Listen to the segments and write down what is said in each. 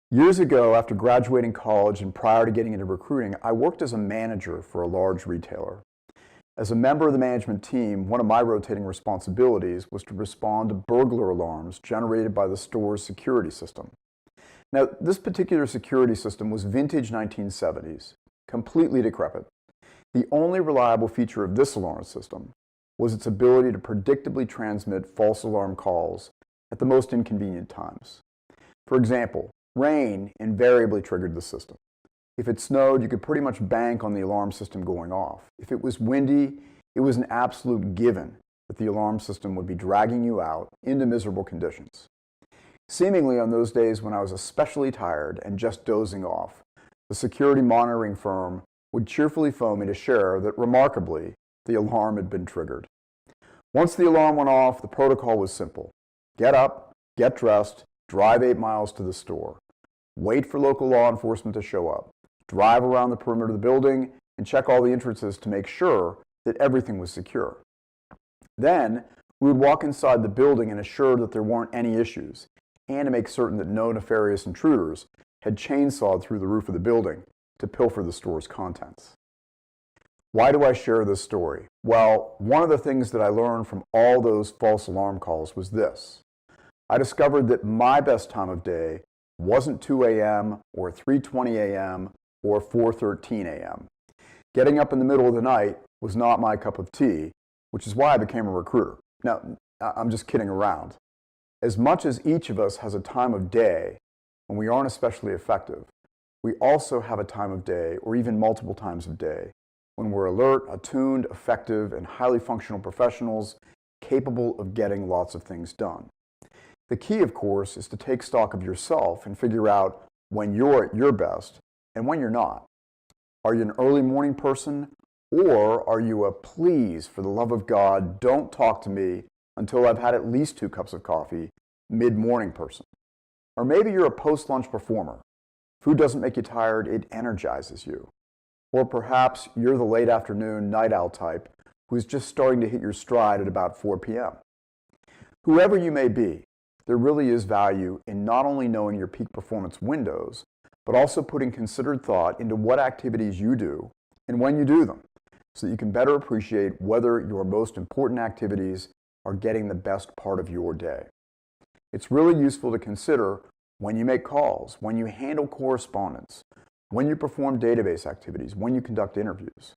Years ago, after graduating college and prior to getting into recruiting, I worked as a manager for a large retailer. As a member of the management team, one of my rotating responsibilities was to respond to burglar alarms generated by the store's security system. Now, this particular security system was vintage 1970s, completely decrepit. The only reliable feature of this alarm system was its ability to predictably transmit false alarm calls at the most inconvenient times. For example, rain invariably triggered the system. If it snowed, you could pretty much bank on the alarm system going off. If it was windy, it was an absolute given that the alarm system would be dragging you out into miserable conditions. Seemingly on those days when I was especially tired and just dozing off, the security monitoring firm would cheerfully phone me to share that, remarkably, the alarm had been triggered. Once the alarm went off, the protocol was simple. Get up, get dressed, drive 8 miles to the store. Wait for local law enforcement to show up. Drive around the perimeter of the building and check all the entrances to make sure that everything was secure. Then, we would walk inside the building and assure that there weren't any issues, and to make certain that no nefarious intruders had chainsawed through the roof of the building to pilfer the store's contents. Why do I share this story? Well, one of the things that I learned from all those false alarm calls was this. I discovered that my best time of day wasn't 2 a.m. or 3:20 a.m. or 4:13 a.m. Getting up in the middle of the night was not my cup of tea, which is why I became a recruiter. Now, I'm just kidding around. As much as each of us has a time of day when we aren't especially effective, we also have a time of day, or even multiple times of day, when we're alert, attuned, effective, and highly functional professionals capable of getting lots of things done. The key, of course, is to take stock of yourself and figure out when you're at your best and when you're not. Are you an early morning person, or are you a please, for the love of God, don't talk to me until I've had at least 2 cups of coffee, mid-morning person? Or maybe you're a post-lunch performer. Food doesn't make you tired, it energizes you. Or perhaps you're the late afternoon night owl type who's just starting to hit your stride at about 4 p.m. Whoever you may be, there really is value in not only knowing your peak performance windows, but also putting considered thought into what activities you do and when you do them, so that you can better appreciate whether your most important activities are getting the best part of your day. It's really useful to consider when you make calls, when you handle correspondence, when you perform database activities, when you conduct interviews.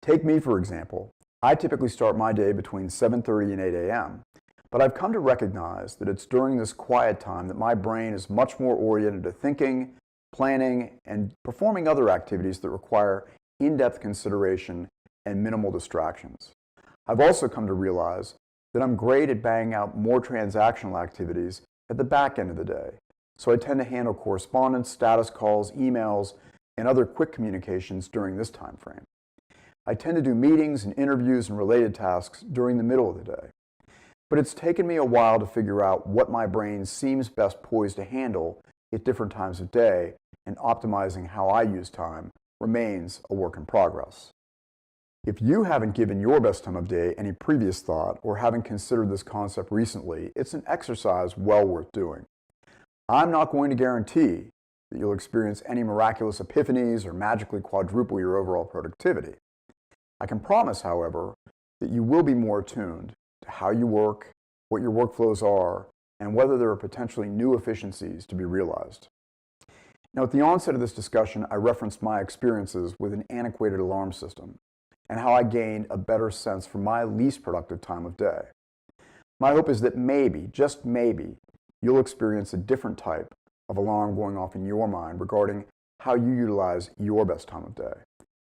Take me, for example. I typically start my day between 7:30 and 8 a.m., but I've come to recognize that it's during this quiet time that my brain is much more oriented to thinking, planning, and performing other activities that require in-depth consideration and minimal distractions. I've also come to realize that I'm great at banging out more transactional activities at the back end of the day, so I tend to handle correspondence, status calls, emails, and other quick communications during this time frame. I tend to do meetings and interviews and related tasks during the middle of the day. But it's taken me a while to figure out what my brain seems best poised to handle at different times of day, and optimizing how I use time remains a work in progress. If you haven't given your best time of day any previous thought, or haven't considered this concept recently, it's an exercise well worth doing. I'm not going to guarantee that you'll experience any miraculous epiphanies or magically quadruple your overall productivity. I can promise, however, that you will be more attuned to how you work, what your workflows are, and whether there are potentially new efficiencies to be realized. Now, at the onset of this discussion, I referenced my experiences with an antiquated alarm system and how I gained a better sense for my least productive time of day. My hope is that maybe, just maybe, you'll experience a different type of alarm going off in your mind regarding how you utilize your best time of day,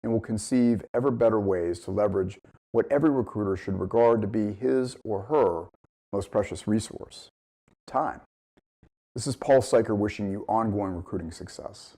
and will conceive ever better ways to leverage what every recruiter should regard to be his or her most precious resource: time. This is Paul Seiker wishing you ongoing recruiting success.